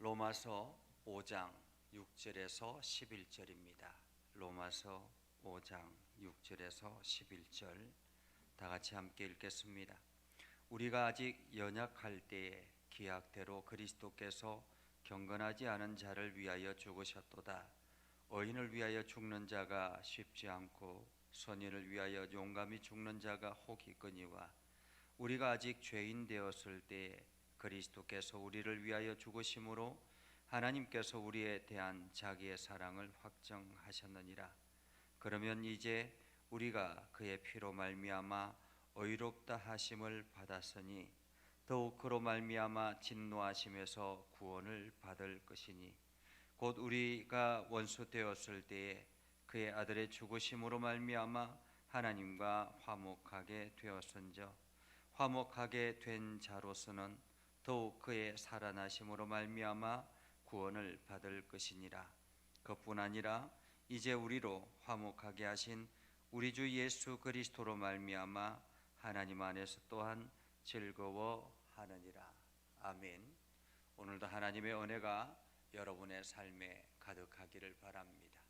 로마서 5장 6절에서 11절입니다. 로마서 5장 6절에서 11절 다 같이 함께 읽겠습니다. 우리가 아직 연약할 때에 기약대로 그리스도께서 경건하지 않은 자를 위하여 죽으셨도다. 의인을 위하여 죽는 자가 쉽지 않고 선인을 위하여 용감히 죽는 자가 혹 있거니와 우리가 아직 죄인 되었을 때에 그리스도께서 우리를 위하여 죽으심으로 하나님께서 우리에 대한 자기의 사랑을 확정하셨느니라. 그러면 이제 우리가 그의 피로 말미암아 의롭다 하심을 받았으니 더욱 그로 말미암아 진노하심에서 구원을 받을 것이니 곧 우리가 원수 되었을 때에 그의 아들의 죽으심으로 말미암아 하나님과 화목하게 되었은저 화목하게 된 자로서는 더욱 그의 살아나심으로 말미암아 구원을 받을 것이니라. 그뿐 아니라 이제 우리로 화목하게 하신 우리 주 예수 그리스도로 말미암아 하나님 안에서 또한 즐거워하느니라. 아멘. 오늘도 하나님의 은혜가 여러분의 삶에 가득하기를 바랍니다.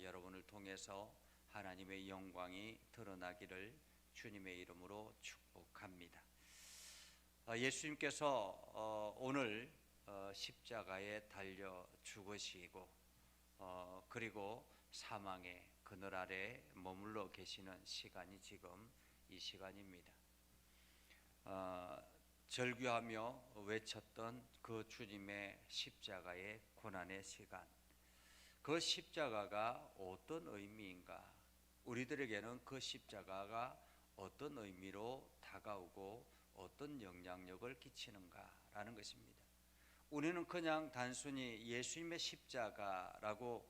여러분을 통해서 하나님의 영광이 드러나기를 주님의 이름으로 축복합니다. 예수님께서 오늘 십자가에 달려 죽으시고 그리고 사망의 그늘 아래 머물러 계시는 시간이 지금 이 시간입니다. 절규하며 외쳤던 그 주님의 십자가의 고난의 시간, 그 십자가가 어떤 의미인가? 우리들에게는 그 십자가가 어떤 의미로 다가오고 어떤 영향력을 끼치는가라는 것입니다. 우리는 그냥 단순히 예수님의 십자가라고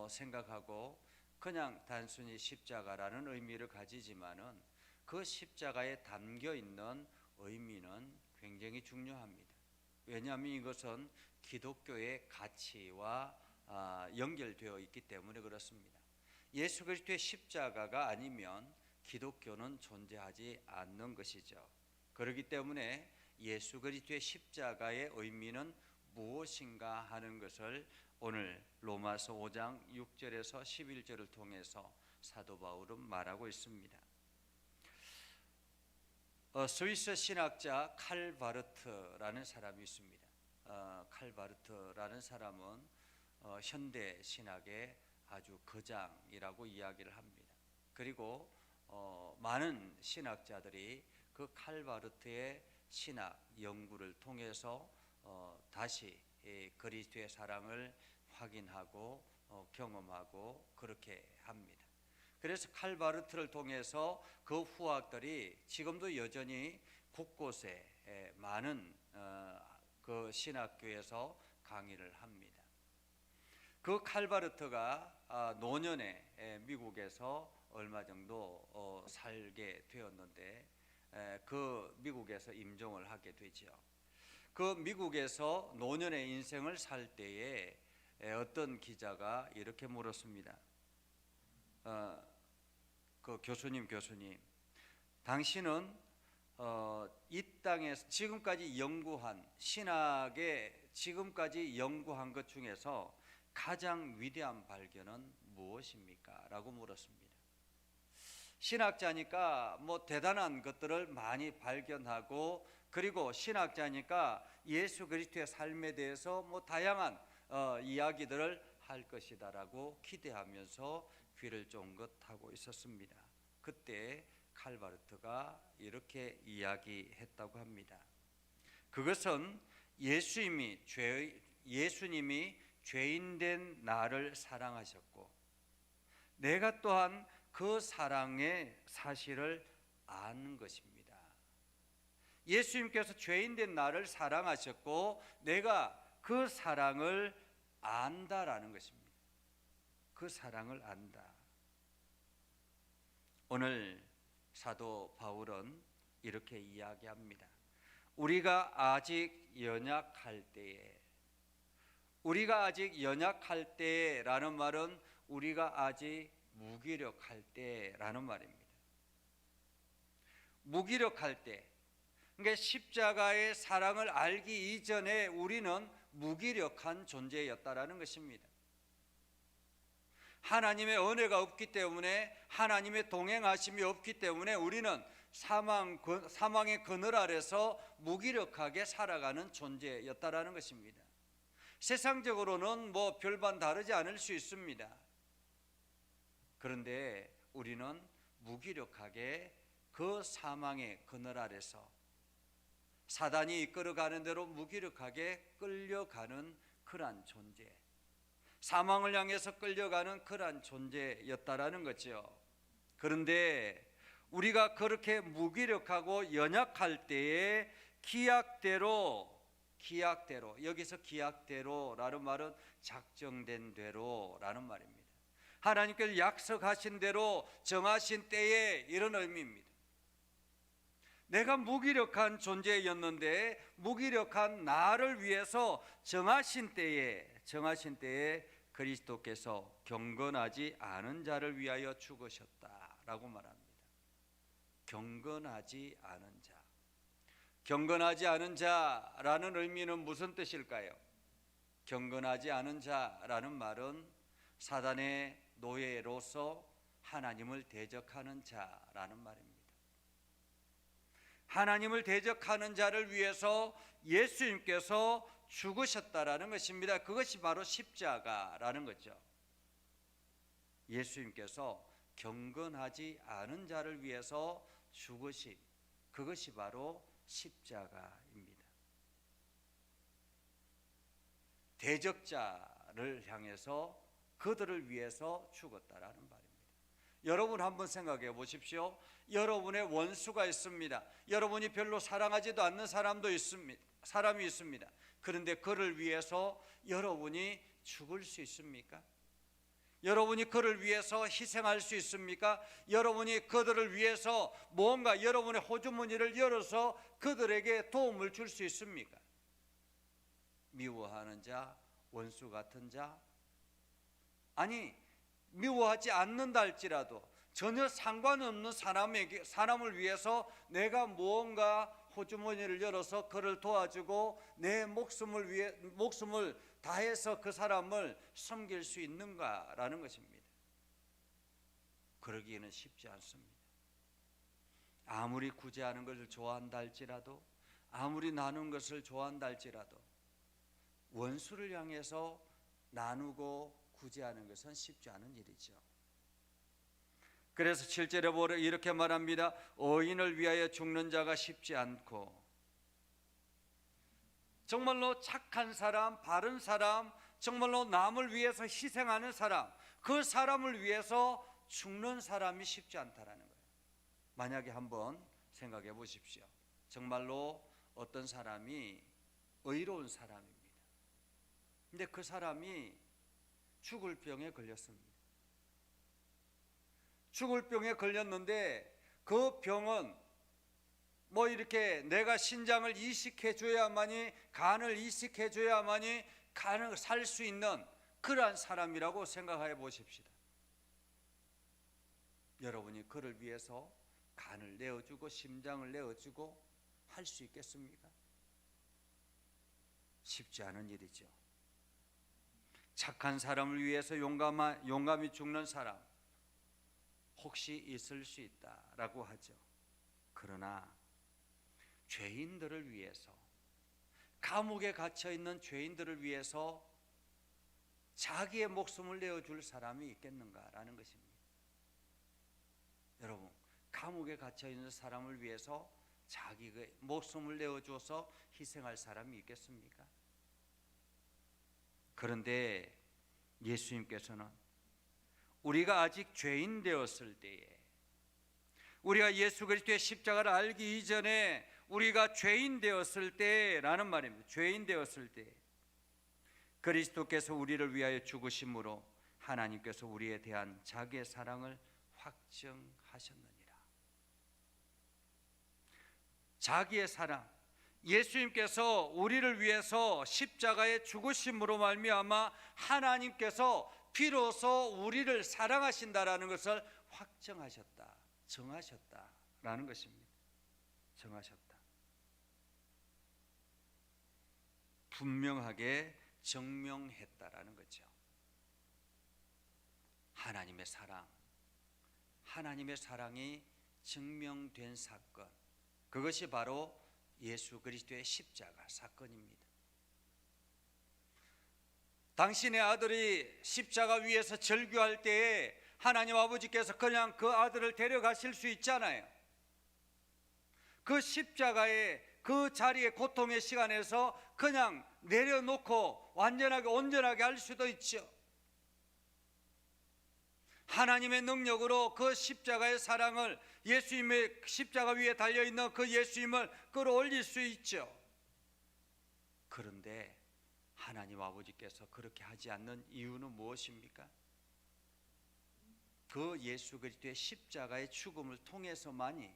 생각하고 그냥 단순히 십자가라는 의미를 가지지만은 그 십자가에 담겨 있는 의미는 굉장히 중요합니다. 왜냐하면 이것은 기독교의 가치와 연결되어 있기 때문에 그렇습니다. 예수 그리스도의 십자가가 아니면 기독교는 존재하지 않는 것이죠. 그렇기 때문에 예수 그리스도의 십자가의 의미는 무엇인가 하는 것을 오늘 로마서 5장 6절에서 11절을 통해서 사도 바울은 말하고 있습니다. 스위스 신학자 칼 바르트라는 사람이 있습니다. 칼 바르트라는 사람은 현대 신학의 아주 거장이라고 이야기를 합니다. 그리고 많은 신학자들이 그 칼 바르트의 신학 연구를 통해서 다시 그리스도의 사랑을 확인하고 경험하고 그렇게 합니다. 그래서 칼 바르트를 통해서 그 후학들이 지금도 여전히 곳곳에 많은 그 신학교에서 강의를 합니다. 그 칼 바르트가 노년에 미국에서 얼마 정도 살게 되었는데 그 미국에서 임종을 하게 되죠. 그 미국에서 노년의 인생을 살 때에 어떤 기자가 이렇게 물었습니다. 그 교수님, 당신은 이 땅에서 지금까지 연구한 신학의 지금까지 연구한 것 중에서 가장 위대한 발견은 무엇입니까? 라고 물었습니다. 신학자니까 뭐 대단한 것들을 많이 발견하고 그리고 신학자니까 예수 그리스도의 삶에 대해서 뭐 다양한 이야기들을 할 것이다라고 기대하면서 귀를 쫑긋하고 있었습니다. 그때 칼 바르트가 이렇게 이야기했다고 합니다. 그것은 예수님이 죄인된 나를 사랑하셨고 내가 또한 그 사랑의 사실을 아는 것입니다. 예수님께서 죄인된 나를 사랑하셨고 내가 그 사랑을 안다라는 것입니다. 그 사랑을 안다. 오늘 사도 바울은 이렇게 이야기합니다. 우리가 아직 연약할 때라는 말은 우리가 아직 무기력할 때라는 말입니다. 무기력할 때, 그러니까 십자가의 사랑을 알기 이전에 우리는 무기력한 존재였다라는 것입니다. 하나님의 은혜가 없기 때문에, 하나님의 동행하심이 없기 때문에 우리는 사망의 그늘 아래서 무기력하게 살아가는 존재였다라는 것입니다. 세상적으로는 뭐 별반 다르지 않을 수 있습니다. 그런데 우리는 무기력하게 그 사망의 그늘 아래서 사단이 이끌어가는 대로 무기력하게 끌려가는 그러한 존재, 사망을 향해서 끌려가는 그러한 존재였다라는 거죠. 그런데 우리가 그렇게 무기력하고 연약할 때에 기약대로, 여기서 기약대로라는 말은 작정된 대로라는 말입니다. 하나님께서 약속하신 대로 정하신 때에 이런 의미입니다. 내가 무기력한 존재였는데 무기력한 나를 위해서 정하신 때에 그리스도께서 경건하지 않은 자를 위하여 죽으셨다라고 말합니다. 경건하지 않은 자. 경건하지 않은 자라는 의미는 무슨 뜻일까요? 경건하지 않은 자라는 말은 사단의 노예로서 하나님을 대적하는 자라는 말입니다. 하나님을 대적하는 자를 위해서 예수님께서 죽으셨다라는 것입니다. 그것이 바로 십자가라는 거죠. 예수님께서 경건하지 않은 자를 위해서 죽으신, 그것이 바로 십자가입니다. 대적자를 향해서 그들을 위해서 죽었다라는 말입니다. 여러분 한번 생각해 보십시오. 여러분의 원수가 있습니다. 여러분이 별로 사랑하지도 않는 사람이 있습니다. 그런데 그를 위해서 여러분이 죽을 수 있습니까? 여러분이 그를 위해서 희생할 수 있습니까? 여러분이 그들을 위해서 뭔가 여러분의 호주머니를 열어서 그들에게 도움을 줄 수 있습니까? 미워하는 자, 원수 같은 자, 아니 미워하지 않는다 할지라도 전혀 상관없는 사람을 위해서 내가 무언가 호주머니를 열어서 그를 도와주고 내 목숨을 다해서 그 사람을 섬길 수 있는가라는 것입니다. 그러기에는 쉽지 않습니다. 아무리 구제하는 것을 좋아한다 할지라도, 아무리 나누는 것을 좋아한다 할지라도 원수를 향해서 나누고 구제하는 것은 쉽지 않은 일이죠. 그래서 7절에 이렇게 말합니다. 의인을 위하여 죽는 자가 쉽지 않고, 정말로 착한 사람, 바른 사람, 정말로 남을 위해서 희생하는 사람, 그 사람을 위해서 죽는 사람이 쉽지 않다라는 거예요. 만약에 한번 생각해 보십시오. 정말로 어떤 사람이 의로운 사람입니다. 근데 그 사람이 죽을 병에 걸렸습니다. 죽을 병에 걸렸는데 그 병은 뭐 이렇게 내가 신장을 이식해 줘야만이, 간을 이식해 줘야만이 간을 살 수 있는 그러한 사람이라고 생각해 보십시다. 여러분이 그를 위해서 간을 내어주고 심장을 내어주고 할 수 있겠습니까? 쉽지 않은 일이죠. 착한 사람을 위해서 용감히 죽는 사람 혹시 있을 수 있다라고 하죠. 그러나 죄인들을 위해서, 감옥에 갇혀 있는 죄인들을 위해서 자기의 목숨을 내어줄 사람이 있겠는가라는 것입니다. 여러분, 감옥에 갇혀 있는 사람을 위해서 자기의 목숨을 내어줘서 희생할 사람이 있겠습니까? 그런데 예수님께서는 우리가 아직 죄인 되었을 때에, 우리가 예수 그리스도의 십자가를 알기 이전에 우리가 죄인 되었을 때라는 말입니다. 죄인 되었을 때 그리스도께서 우리를 위하여 죽으심으로 하나님께서 우리에 대한 자기의 사랑을 확증하셨느니라. 자기의 사랑, 예수님께서 우리를 위해서 십자가에 죽으심으로 말미암아 하나님께서 비로소 우리를 사랑하신다라는 것을 확정하셨다, 정하셨다라는 것입니다. 정하셨다. 분명하게 증명했다라는 거죠. 하나님의 사랑이 증명된 사건, 그것이 바로 예수 그리스도의 십자가 사건입니다. 당신의 아들이 십자가 위에서 절규할 때에 하나님 아버지께서 그냥 그 아들을 데려가실 수 있잖아요. 그 십자가의 그 자리의 고통의 시간에서 그냥 내려놓고 완전하게 온전하게 할 수도 있죠. 하나님의 능력으로 그 십자가의 사랑을, 예수님의 십자가 위에 달려있는 그 예수님을 끌어올릴 수 있죠. 그런데 하나님 아버지께서 그렇게 하지 않는 이유는 무엇입니까? 그 예수 그리스도의 십자가의 죽음을 통해서만이,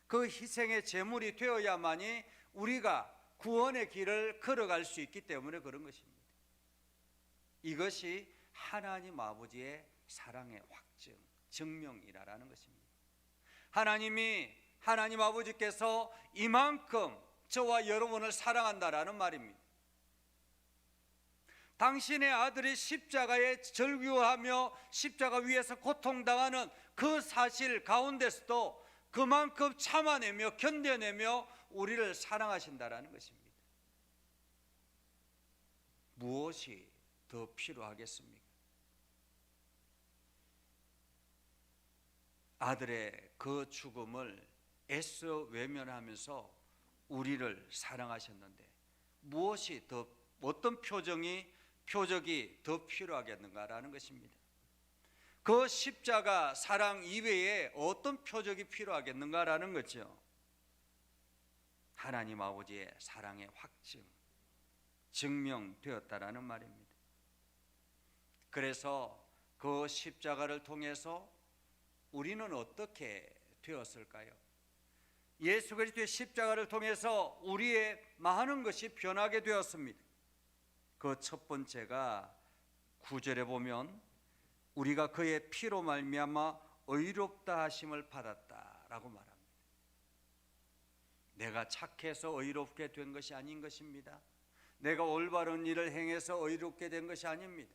그 희생의 제물이 되어야만이 우리가 구원의 길을 걸어갈 수 있기 때문에 그런 것입니다. 이것이 하나님 아버지의 사랑의 확증, 증명이라는 것입니다. 하나님 아버지께서 이만큼 저와 여러분을 사랑한다라는 말입니다. 당신의 아들이 십자가에 절규하며 십자가 위에서 고통당하는 그 사실 가운데서도 그만큼 참아내며 견뎌내며 우리를 사랑하신다라는 것입니다. 무엇이 더 필요하겠습니까? 아들의 그 죽음을 애써 외면하면서 우리를 사랑하셨는데 무엇이 더, 어떤 표적이 더 필요하겠는가라는 것입니다. 그 십자가 사랑 이외에 어떤 표적이 필요하겠는가라는 거죠. 하나님 아버지의 사랑의 확증, 증명되었다라는 말입니다. 그래서 그 십자가를 통해서 우리는 어떻게 되었을까요? 예수 그리스도의 십자가를 통해서 우리의 많은 것이 변하게 되었습니다. 그 첫 번째가 9절에 보면 우리가 그의 피로 말미암아 의롭다 하심을 받았다라고 말합니다. 내가 착해서 의롭게 된 것이 아닌 것입니다. 내가 올바른 일을 행해서 의롭게 된 것이 아닙니다.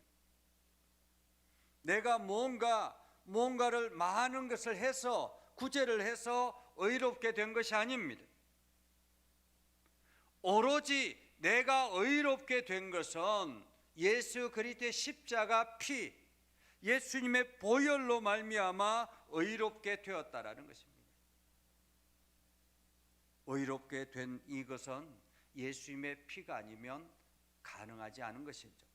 내가 뭔가를 많은 것을 해서, 구제를 해서 의롭게 된 것이 아닙니다. 오로지 내가 의롭게 된 것은 예수 그리스도의 십자가 피, 예수님의 보혈로 말미암아 의롭게 되었다라는 것입니다. 의롭게 된 이것은 예수님의 피가 아니면 가능하지 않은 것이죠.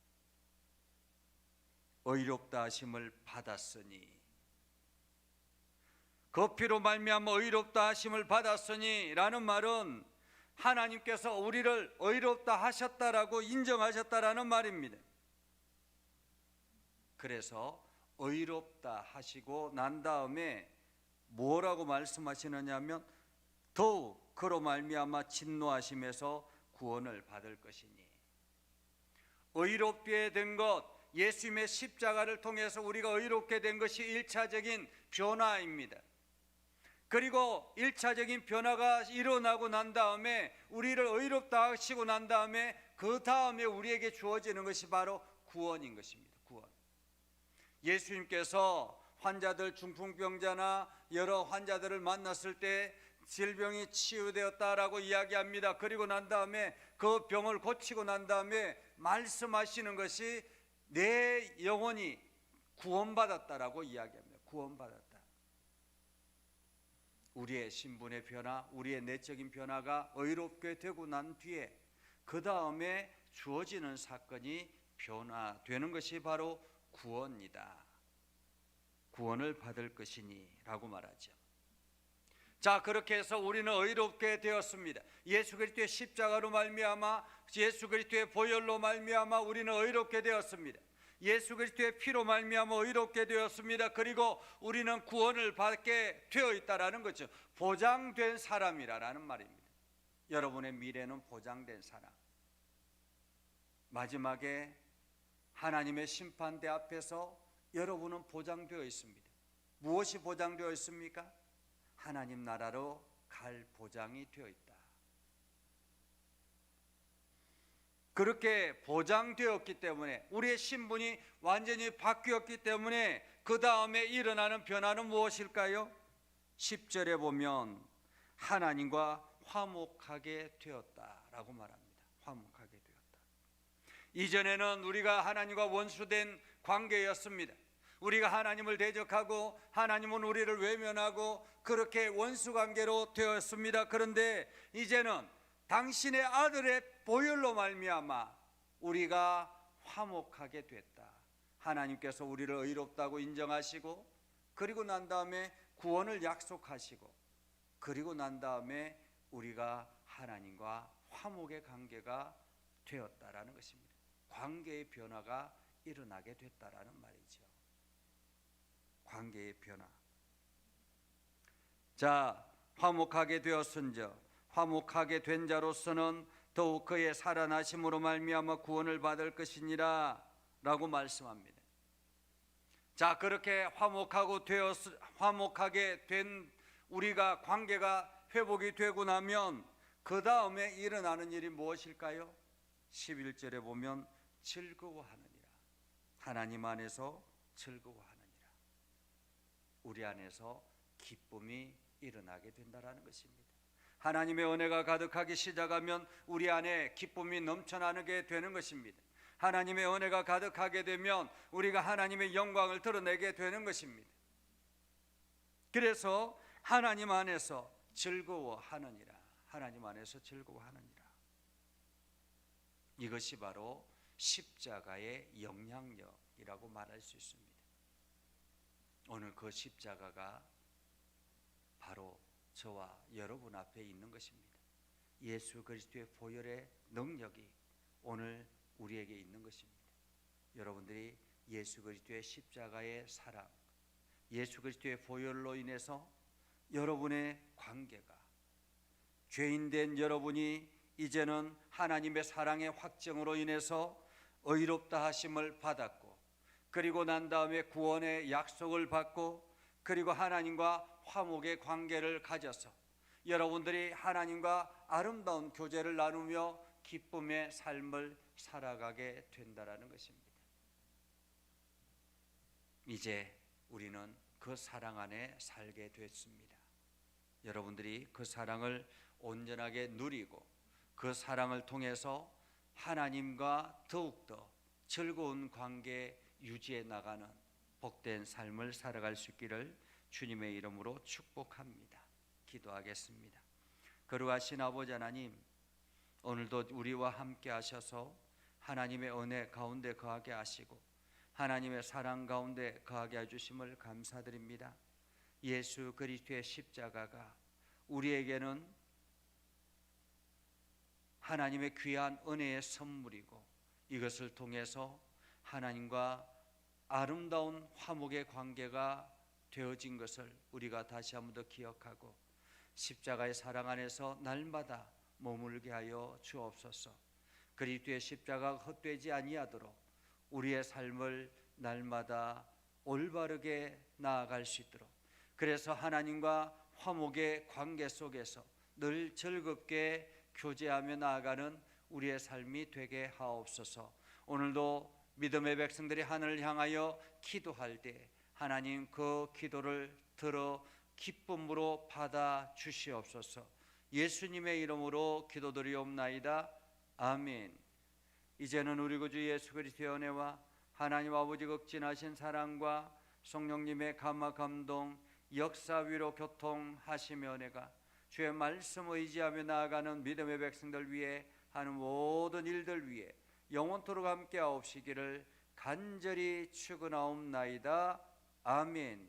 의롭다 하심을 받았으니, 그 피로 말미암아 의롭다 하심을 받았으니 라는 말은 하나님께서 우리를 의롭다 하셨다라고 인정하셨다라는 말입니다. 그래서 의롭다 하시고 난 다음에 뭐라고 말씀하시느냐 하면 더욱 그로 말미암아 진노하심에서 구원을 받을 것이니, 의롭게 된 것, 예수님의 십자가를 통해서 우리가 의롭게 된 것이 1차적인 변화입니다. 그리고 1차적인 변화가 일어나고 난 다음에, 우리를 의롭다 하시고 난 다음에 그 다음에 우리에게 주어지는 것이 바로 구원인 것입니다. 구원. 예수님께서 환자들, 중풍병자나 여러 환자들을 만났을 때 질병이 치유되었다라고 이야기합니다. 그리고 난 다음에 그 병을 고치고 난 다음에 말씀하시는 것이 내 영혼이 구원받았다라고 이야기합니다. 구원받았다. 우리의 신분의 변화, 우리의 내적인 변화가 의롭게 되고 난 뒤에 그 다음에 주어지는 사건이 변화되는 것이 바로 구원이다. 구원을 받을 것이니 라고 말하죠. 자, 그렇게 해서 우리는 의롭게 되었습니다. 예수 그리스도의 십자가로 말미암아, 예수 그리스도의 보혈로 말미암아 우리는 의롭게 되었습니다. 예수 그리스도의 피로 말미암아 의롭게 되었습니다. 그리고 우리는 구원을 받게 되어 있다라는 거죠. 보장된 사람이라는 말입니다. 여러분의 미래는 보장된 사람. 마지막에 하나님의 심판대 앞에서 여러분은 보장되어 있습니다. 무엇이 보장되어 있습니까? 하나님 나라로 갈 보장이 되어 있다. 그렇게 보장되었기 때문에, 우리의 신분이 완전히 바뀌었기 때문에 그 다음에 일어나는 변화는 무엇일까요? 10절에 보면 하나님과 화목하게 되었다라고 말합니다. 화목하게 되었다. 이전에는 우리가 하나님과 원수된 관계였습니다. 우리가 하나님을 대적하고 하나님은 우리를 외면하고 그렇게 원수 관계로 되었습니다. 그런데 이제는 당신의 아들의 보혈로 말미암아 우리가 화목하게 됐다. 하나님께서 우리를 의롭다고 인정하시고, 그리고 난 다음에 구원을 약속하시고, 그리고 난 다음에 우리가 하나님과 화목의 관계가 되었다라는 것입니다. 관계의 변화가 일어나게 됐다라는 말이죠. 관계의 변화. 자, 화목하게 되었은즉 화목하게 된 자로서는 더욱 그의 살아나심으로 말미암아 구원을 받을 것이니라 라고 말씀합니다. 자, 그렇게 화목하게 된 우리가 관계가 회복이 되고 나면 그 다음에 일어나는 일이 무엇일까요? 11절에 보면 즐거워하느니라. 하나님 안에서 즐거워하느니라. 우리 안에서 기쁨이 일어나게 된다라는 것입니다. 하나님의 은혜가 가득하기 시작하면 우리 안에 기쁨이 넘쳐나게 되는 것입니다. 하나님의 은혜가 가득하게 되면 우리가 하나님의 영광을 드러내게 되는 것입니다. 그래서 하나님 안에서 즐거워하느니라. 하나님 안에서 즐거워하느니라. 이것이 바로 십자가의 영향력이라고 말할 수 있습니다. 오늘 그 십자가가 바로 저와 여러분 앞에 있는 것입니다. 예수 그리스도의 보혈의 능력이 오늘 우리에게 있는 것입니다. 여러분들이 예수 그리스도의 십자가의 사랑, 예수 그리스도의 보혈로 인해서 여러분의 관계가, 죄인된 여러분이 이제는 하나님의 사랑의 확정으로 인해서 의롭다 하심을 받았고, 그리고 난 다음에 구원의 약속을 받고, 그리고 하나님과 화목의 관계를 가져서 여러분들이 하나님과 아름다운 교제를 나누며 기쁨의 삶을 살아가게 된다라는 것입니다. 이제 우리는 그 사랑 안에 살게 됐습니다. 여러분들이 그 사랑을 온전하게 누리고 그 사랑을 통해서 하나님과 더욱더 즐거운 관계 유지해 나가는 복된 삶을 살아갈 수 있기를 주님의 이름으로 축복합니다. 기도하겠습니다. 거룩하신 아버지 하나님, 오늘도 우리와 함께 하셔서 하나님의 은혜 가운데 거하게 하시고 하나님의 사랑 가운데 거하게 해주심을 감사드립니다. 예수 그리스도의 십자가가 우리에게는 하나님의 귀한 은혜의 선물이고, 이것을 통해서 하나님과 아름다운 화목의 관계가 되어진 것을 우리가 다시 한번 더 기억하고 십자가의 사랑 안에서 날마다 머물게 하여 주옵소서. 그리스도의 십자가가 헛되지 아니하도록 우리의 삶을 날마다 올바르게 나아갈 수 있도록, 그래서 하나님과 화목의 관계 속에서 늘 즐겁게 교제하며 나아가는 우리의 삶이 되게 하옵소서. 오늘도 믿음의 백성들이 하늘을 향하여 기도할 때 하나님 그 기도를 들어 기쁨으로 받아 주시옵소서. 예수님의 이름으로 기도드리옵나이다. 아멘. 이제는 우리 구주 예수 그리스도의 은혜와 하나님 아버지 극진하신 사랑과 성령님의 감화 감동 역사 위로 교통하시며 은혜가 주의 말씀 의지하며 나아가는 믿음의 백성들 위해 하는 모든 일들 위해 영원토록 함께 하옵시기를 간절히 축원하옵나이다. 아멘.